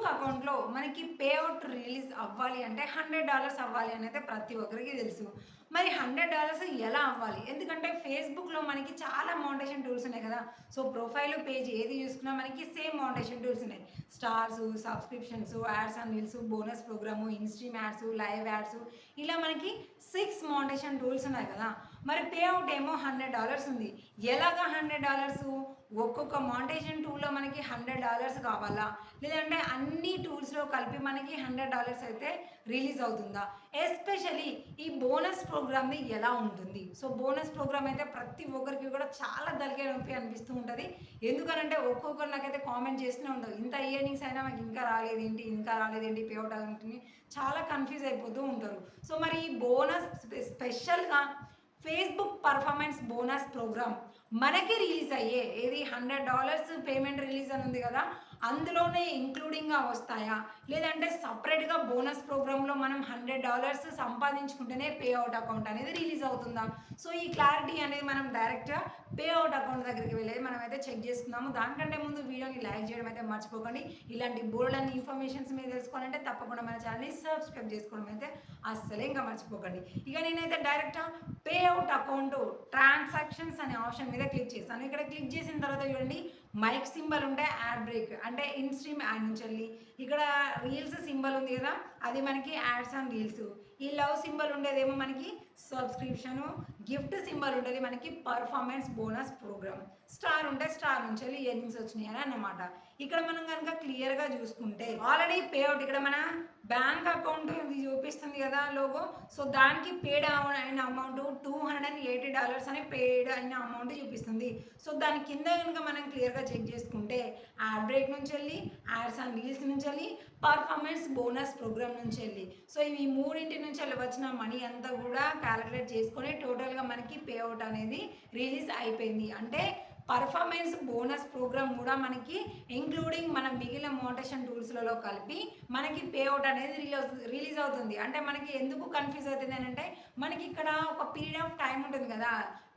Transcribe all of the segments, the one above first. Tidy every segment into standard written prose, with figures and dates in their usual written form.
Facebook అకౌంట్‌లో మనకి pay out release అవ్వాలి అంటే $100 అవ్వాలి అనైతే ప్రతి ఒక్కరికి తెలుసు. మరి $100 ఎలా అవ్వాలి? ఎందుకంటే ఫేస్‌బుక్‌లో మనకి చాలా మోనటైజేషన్ టూల్స్ ఉన్నాయి కదా! సో, ప్రొఫైల్ పేజ్ ఏది చూసుకున్నా మనకి సేమ్ మోనటైజేషన్ టూల్స్ ఉన్నాయి. Stars, subscriptions, ads and reels, bonus programme, instream ads, live ads ఇలా మనకి 6 మోనటైజేషన్ టూల్స్ ఉన్నాయి కదా! మరి పే ఔట్ ఏమో $100 ఉంది. ఎలాగా $100? ఒక్కొక్క మోనటైజేషన్ టూల్‌లో మనకి $100 కావాలా? లేదంటే అన్ని టూల్స్‌లో కలిపి మనకి $100 అయితే రిలీజ్ అవుతుందా? ఎస్పెషల్లీ ఈ బోనస్ ప్రోగ్రామ్‌ది ఎలా ఉంటుంది? సో, బోనస్ ప్రోగ్రామ్ అయితే ప్రతి ఒక్కరికి కూడా చాలా తలకాయ నొప్పి అనిపిస్తూ ఉంటది. ఎందుకనంటే ఒక్కొక్కరు నాకైతే కామెంట్ చేస్తూనే ఉంటారు. ఇంత ఇయర్నింగ్స్ అయినా మాకు ఇంకా రాలేదేంటి? ఇంకా రాలేదేంటి? పే ఔట్ అవుతుంది. చాలా కన్‌ఫ్యూజ్ అయిపోతూ ఉంటారు. సో, మరి ఈ బోనస్ స్పెషల్‌గా ఫేస్‌బుక్ పర్ఫార్మెన్స్ బోనస్ ప్రోగ్రామ్ మనకి రిలీజ్ అయ్యే ఏది $100 పేమెంట్ రిలీజ్ అని ఉంది కదా! అందులోనే ఇంక్లూడింగ్‌గా వస్తాయా? లేదంటే సెపరేట్‌గా బోనస్ ప్రోగ్రామ్‌లో మనం $100 సంపాదించుకుంటేనే పే ఔట్ అకౌంట్ అనేది రిలీజ్ అవుతుందా? సో, ఈ క్లారిటీ అనేది మనం డైరెక్ట్‌గా పే ఔట్ అకౌంట్ దగ్గరికి వెళ్ళేది మనమైతే చెక్ చేసుకుందాము. దానికంటే ముందు వీడియోని లైక్ చేయడం అయితే మర్చిపోకండి. ఇలాంటి బోలెడన్ని ఇన్ఫర్మేషన్స్ మీరు తెలుసుకోవాలంటే తప్పకుండా మన ఛానల్‌ని సబ్స్క్రైబ్ చేసుకోవడం అయితే అస్సలే ఇంకా మర్చిపోకండి. ఇక నేనైతే డైరెక్ట్‌గా పే ఔట్ అకౌంట్ ట్రాన్సాక్షన్స్ అనే ఆప్షన్ మీద క్లిక్ చేశాను. ఇక్కడ క్లిక్ చేసిన తర్వాత చూడండి మైక్ సింబల్ ఉంటే యాడ్ బ్రేక్ అంటే ఇన్‌స్ట్రీమ్ యాడ్ నుంచి వెళ్ళి ఇక్కడ రీల్స్ సింబల్ ఉంది కదా! అది మనకి యాడ్స్ అండ్ రీల్స్. ఈ లవ్ సింబల్ ఉండేదేమో మనకి సబ్స్క్రిప్షను, గిఫ్ట్ సింబల్ ఉండేది మనకి పర్ఫార్మెన్స్ బోనస్ ప్రోగ్రామ్. స్టార్ ఉంటే స్టార్ నుంచి వెళ్ళి ఎర్నింగ్స్ వచ్చినాయి అని అన్నమాట. ఇక్కడ మనం కనుక క్లియర్‌గా చూసుకుంటే ఆల్రెడీ పే ఔట్ ఇక్కడ మన బ్యాంక్ అకౌంట్ ఇది చూపిస్తుంది కదా లోగో. సో, దానికి పేడ్ అయిన అమౌంట్ $280 అని పేడ్ అయిన అమౌంట్ చూపిస్తుంది. సో, దాని కింద కనుక మనం క్లియర్‌గా చెక్ చేసుకుంటే యాడ్ బ్రేక్ నుంచి వెళ్ళి, యాడ్స్ అండ్ రీల్స్ నుంచి వెళ్ళి, పర్ఫార్మెన్స్ బోనస్ ప్రోగ్రామ్ నుంచి వెళ్ళి. సో, ఇవి మూడింటి నుంచి వెళ్ళి వచ్చిన మనీ అంతా కూడా కాలిక్యులేట్ చేసుకొని టోటల్‌గా మనకి పే ఔట్ అనేది రిలీజ్ అయిపోయింది. అంటే పర్ఫార్మెన్స్ బోనస్ ప్రోగ్రామ్ కూడా మనకి ఇంక్లూడింగ్ మన మిగిలిన మోనటైజేషన్ టూల్స్‌లలో కలిపి మనకి పే ఔట్ అనేది రిలీజ్ అవుతుంది. అంటే మనకి ఎందుకు కన్‌ఫ్యూజ్ అవుతుంది అనంటే మనకి ఇక్కడ ఒక పీరియడ్ ఆఫ్ టైమ్ ఉంటుంది కదా!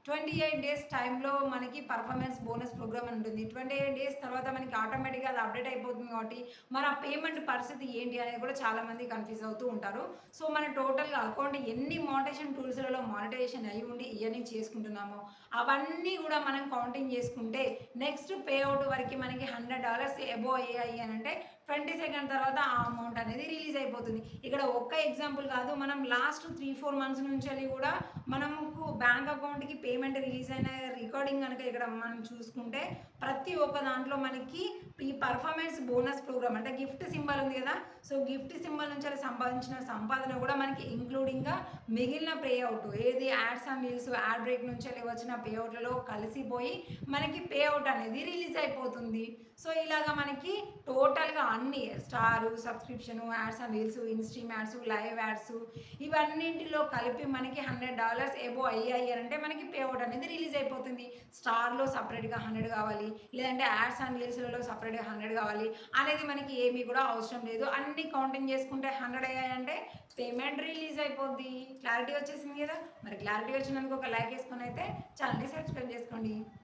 28 డేస్ టైంలో మనకి పర్ఫార్మెన్స్ బోనస్ ప్రోగ్రామ్ అని ఉంటుంది. 28 డేస్ తర్వాత మనకి ఆటోమేటిక్‌గా అది అప్డేట్ అయిపోతుంది కాబట్టి మరి ఆ పేమెంట్ పరిస్థితి ఏంటి అనేది కూడా చాలామంది కన్‌ఫ్యూజ్ అవుతూ ఉంటారు. సో, మన టోటల్‌గా అకౌంట్ ఎన్ని మోనటైజేషన్ టూల్స్‌లలో మోనటైజేషన్ అయ్యి ఉండి ఇయర్నింగ్ చేసుకుంటున్నామో అవన్నీ కూడా మనం కౌంటింగ్ చేసుకుంటే నెక్స్ట్ పే ఔట్ వరకి మనకి $100 అబోవ్ అయ్యాయి అనంటే 20 సెకండ్ తర్వాత ఆ అమౌంట్ అనేది రిలీజ్ అయిపోతుంది. ఇక్కడ ఒక్క ఎగ్జాంపుల్ కాదు. మనం లాస్ట్ 3, 4 మంత్స్ నుంచెల్లి కూడా మనకు బ్యాంక్ అకౌంట్‌కి పేమెంట్ రిలీజ్ అయిన రికార్డింగ్ గనుక ఇక్కడ మనం చూసుకుంటే ప్రతి ఒక్క దాంట్లో మనకి ఈ పర్ఫార్మెన్స్ బోనస్ ప్రోగ్రామ్ అంటే గిఫ్ట్ సింబల్ ఉంది కదా! సో, గిఫ్ట్ సింబల్ నుంచి సంపాదించిన సంపాదన కూడా మనకి ఇంక్లూడింగ్‌గా మిగిలిన పే ఔట్ ఏది ads and reels ad break నుంచి వచ్చిన పే ఔట్‌లలో కలిసిపోయి మనకి పే ఔట్ అనేది రిలీజ్ అయిపోతుంది. సో, ఇలాగ మనకి టోటల్‌గా అన్ని star, subscription, ads and reels, instream ads, live ads ఇవన్నింటిలో కలిపి మనకి $100 అబోవ్ అయ్యాయి అనంటే మనకి పే ఔట్ అనేది రిలీజ్ అయిపోతుంది. స్టార్‌లో సెపరేట్‌గా 100 కావాలి. లేదంటే యాడ్స్ అండ్ రీల్స్‌లలో సెపరేట్‌గా 100 కావాలి అనేది మనకి ఏమీ కూడా అవసరం లేదు. అన్ని కౌంటింగ్ చేసుకుంటే 100 అయ్యాయంటే పేమెంట్ రిలీజ్ అయిపోద్ది. క్లారిటీ వచ్చేసింది కదా! మరి క్లారిటీ వచ్చినందుకు ఒక లైక్ వేసుకొని అయితే ఛానెల్‌ని సబ్స్క్రైబ్ చేసుకోండి.